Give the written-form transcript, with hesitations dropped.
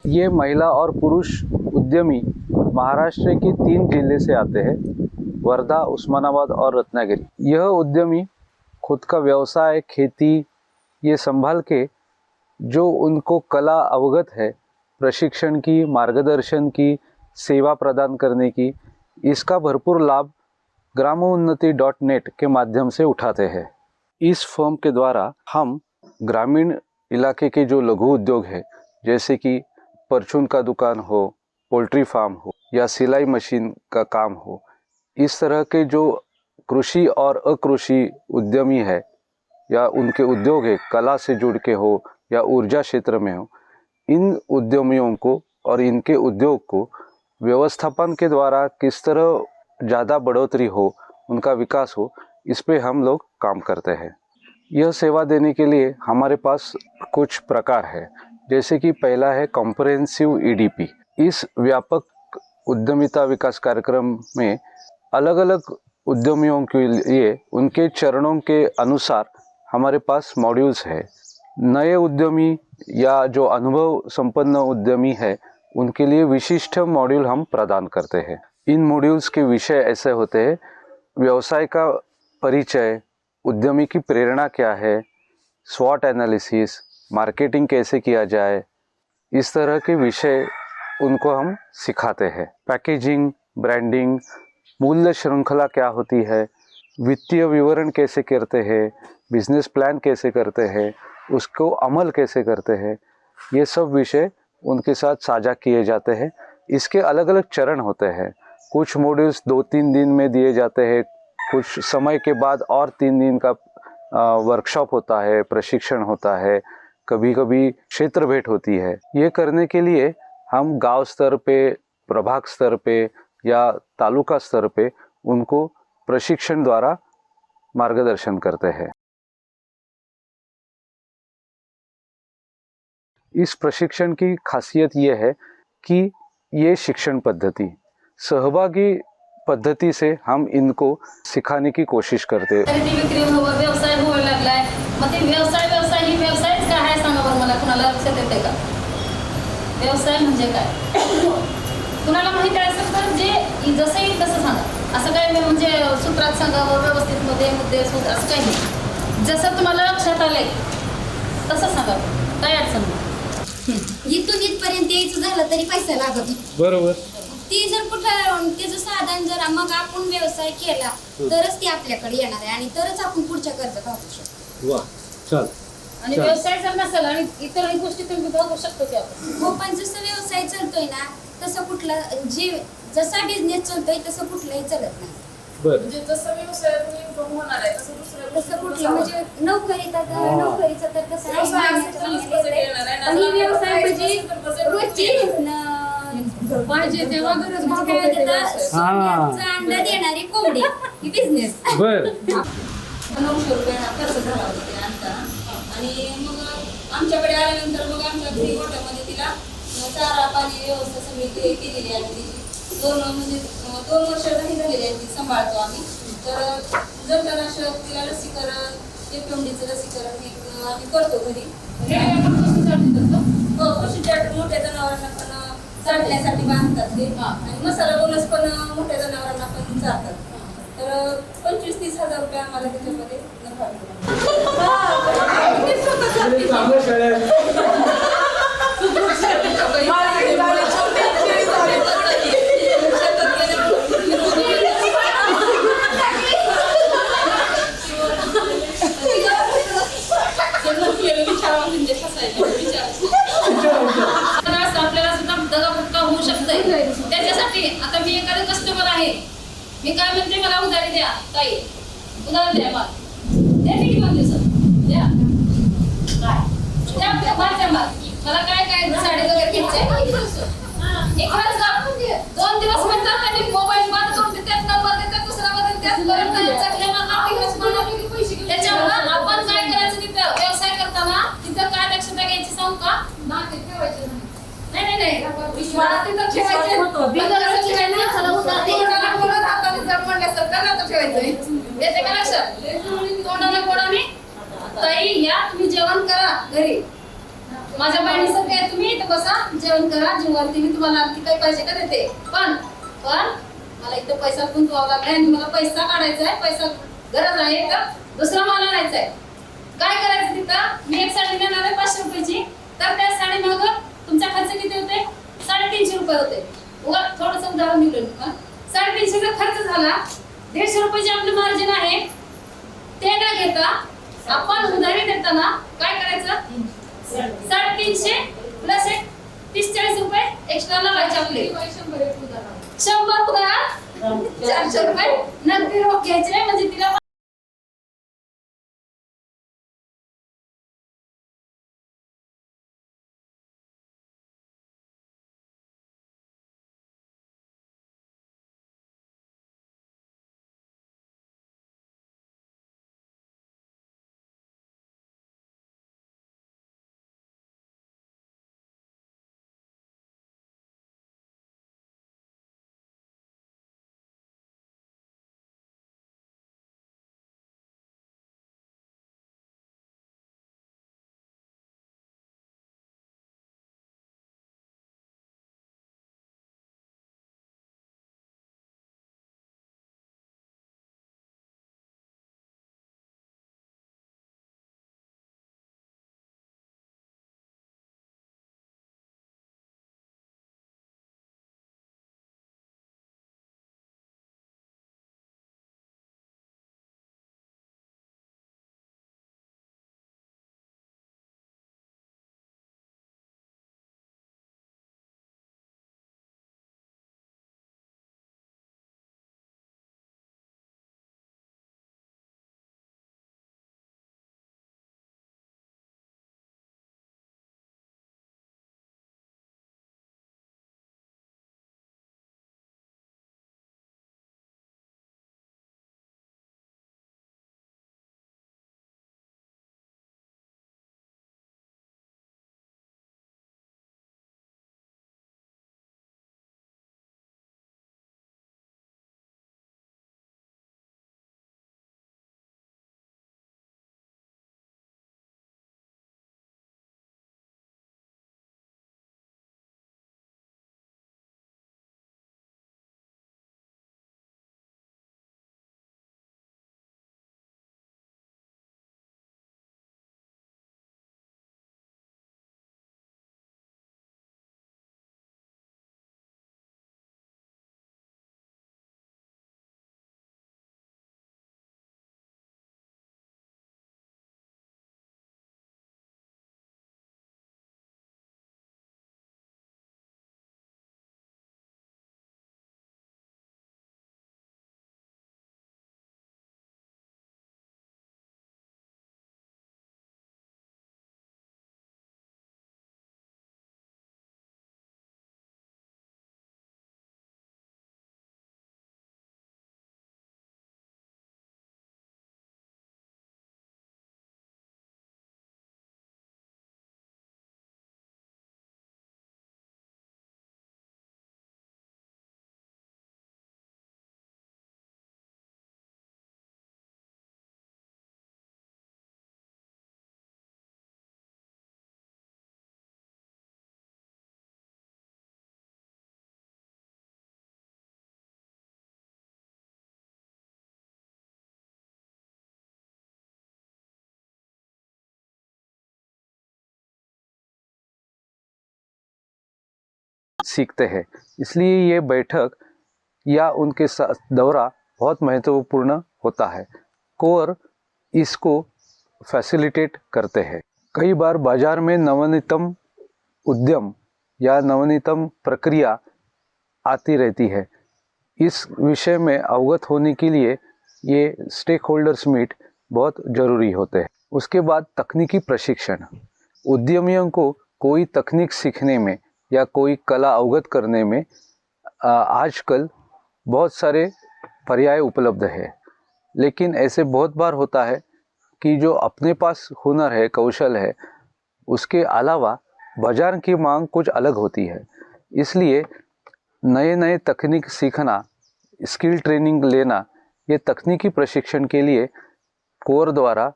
ये महिला और पुरुष उद्यमी महाराष्ट्र की 3 जिले से आते हैं, वर्धा, उस्मानाबाद और रत्नागिरी। यह उद्यमी खुद का व्यवसाय, खेती ये संभाल के जो उनको कला अवगत है, प्रशिक्षण की, मार्गदर्शन की, सेवा प्रदान करने की, इसका भरपूर लाभ ग्रामोन्नति.net के माध्यम से उठाते हैं। इस फर्म के द्वारा हम ग्रामीण इलाके के जो लघु उद्योग है, जैसे कि परचून का दुकान हो, पोल्ट्री फार्म हो या सिलाई मशीन का काम हो, इस तरह के जो कृषि और अकृषि उद्यमी है या उनके उद्योग है, कला से जुड़ के हो या ऊर्जा क्षेत्र में हो, इन उद्यमियों को और इनके उद्योग को व्यवस्थापन के द्वारा किस तरह ज़्यादा बढ़ोतरी हो, उनका विकास हो, इस पे हम लोग काम करते हैं। यह सेवा देने के लिए हमारे पास कुछ प्रकार है, जैसे कि पहला है कॉम्प्रिहेंसिव EDP। इस व्यापक उद्यमिता विकास कार्यक्रम में अलग अलग उद्यमियों के लिए उनके चरणों के अनुसार हमारे पास मॉड्यूल्स है। नए उद्यमी या जो अनुभव संपन्न उद्यमी है, उनके लिए विशिष्ट मॉड्यूल हम प्रदान करते हैं। इन मॉड्यूल्स के विषय ऐसे होते हैं: व्यवसाय का परिचय, उद्यमी की प्रेरणा क्या है, स्वॉट एनालिसिस, मार्केटिंग कैसे किया जाए, इस तरह के विषय उनको हम सिखाते हैं। पैकेजिंग, ब्रांडिंग, मूल्य श्रृंखला क्या होती है, वित्तीय विवरण कैसे करते हैं, बिजनेस प्लान कैसे करते हैं, उसको अमल कैसे करते हैं, ये सब विषय उनके साथ साझा किए जाते हैं। इसके अलग अलग चरण होते हैं। कुछ मॉड्यूल्स 2-3 दिन में दिए जाते हैं, कुछ समय के बाद और 3 दिन का वर्कशॉप होता है, प्रशिक्षण होता है, कभी कभी क्षेत्र भेंट होती है। ये करने के लिए हम गांव स्तर पे, प्रभाग स्तर पे या तालुका स्तर पे उनको प्रशिक्षण द्वारा मार्गदर्शन करते हैं। इस प्रशिक्षण की खासियत ये है कि ये शिक्षण पद्धति, सहभागी पद्धति से हम इनको सिखाने की कोशिश करते हैं। व्यवसाय होऊ लागलाय, मग ते व्यवसाय ही व्यवसायच काय आहे सांगा बरं मला, कुणाला लक्षात येते का? व्यवसाय म्हणजे काय? कुणाला माहिती आहे असेल तर जे जसं येईल तसं सांगा, असं काय म्हणजे सूत्रात सांगावं, व्यवस्थित मध्ये मुद्दे सूत्र असं काही नाही, जसं तुम्हाला लक्षात आलंय तसं सांगा, काय अडचण नाही। इथून इथपर्यंत यायचं झालं तरी पैसा लागत. बरोबर. ती जर कुठं त्याचं साधन जर मग आपण व्यवसाय केला तरच ती आपल्याकडे येणार आहे आणि तरच आपण पुढच्या कर्जात वाचू शकतो. वा, चल. आणि व्यवसाय जर नसेल आणि इतरही गोष्टी तुम्ही बघू शकतो की आपण. हो, पण जसं व्यवसाय चालतोय ना तसं कुठला जसा बिझनेस चालतोय तसं कुठलाही चालत नाही. म्हणजे जसं व्यवसायातून इन्कम होणार आहे तसं कुठलं म्हणजे नोकरीचं तर कसं व्यवसाय म्हणजे रोजची पाहिजे तेव्हा गरज अंडा देणारी कोंबडी ही बिझनेस. 900 रुपये खर्च झाला होता आणताना, आणि मग आमच्याकडे आल्यानंतर मग आमच्या घरी गोठ्यामध्ये तिला चारा पाणी व्यवस्था सगळी केलेली आहे. तिची 2 वर्ष झालेली आहे, ती सांभाळतो आम्ही. तर जंतुनाशक, तिला लसीकरण, FMDचं लसीकरण हे आम्ही करतो घरी. पशुचाट मोठ्या जनावरांना पण चालण्यासाठी बांधतात ते, आणि मसाला बोनस पण मोठ्या जनावरांना पण चालतात. तर 25-30 हजार रुपये आम्हाला त्याच्यामध्ये नफा आपल्याला सुद्धा दगाफटका होऊ शकतोय. त्याच्यासाठी आता मी एखादं कस्टमर आहे, मी काय म्हणते, मला उधारी द्या ताई, उधार द्या, मला द्या किती म्हणते सर, द्या काय मला काय साडी वगैरे घ्यायचे. एखादं 2 दिवस म्हणतात त्यांनी मोबाईल बंद करून देतात, नंबर देतात, दुसरा बदलतात, त्याच्यामुळे आपण काय करायचं तिथं व्यवसाय करताना तिथं काय दक्षता घ्यायची सांगू का? मार्केट ठेवायचं नाही. विश्वास तिथं ठेवायचं होतं. येते का लक्षात? तोंडाला गोडाने ताई या, तुम्ही जेवण करा घरी, माझ्या बहिणीचं काय, तुम्ही इथं बसा, जेवण करा, जेवणवरती मी तुम्हाला आणखी काही पाहिजे का देते. पण मला इथं पैसा गुंतवावा लागलाय आणि मला पैसा काढायचा आहे, पैसा गरज आहे का दुसरा माल आणायचा आहे. काय करायचं तिथं, मी एक साडी घेणार आहे 500 रुपयाची, तर त्या साडी मग तुमचा खर्च किती होते, 350 रुपये होते. उगा थोडंसं उदाहरण दिलं, 350चा खर्च झाला, 150 रुपयाची आपली मार्जिन आहे. ते न घेता आपण उधारी देताना काय करायचं, 350 प्लस 30-40 रुपये एक्स्ट्रा लावायचे आपले. 100 उधार, 400 रुपये नगदी रोख घ्यायचे, म्हणजे तिला सीखते हैं। इसलिए ये बैठक या उनके साथ दौरा बहुत महत्वपूर्ण होता है। कोर इसको फैसिलिटेट करते हैं। कई बार बाजार में नवनीतम उद्यम या नवनीतम प्रक्रिया आती रहती है। इस विषय में अवगत होने के लिए ये स्टेक होल्डर्स मीट बहुत ज़रूरी होते हैं। उसके बाद तकनीकी प्रशिक्षण। उद्यमियों को कोई तकनीक सीखने में या कोई कला अवगत करने में आजकल बहुत सारे पर्याय उपलब्ध है, लेकिन ऐसे बहुत बार होता है कि जो अपने पास हुनर है, कौशल है, उसके अलावा बाजार की मांग कुछ अलग होती है। इसलिए नए नए तकनीक सीखना, स्किल ट्रेनिंग लेना, ये तकनीकी प्रशिक्षण के लिए कोर द्वारा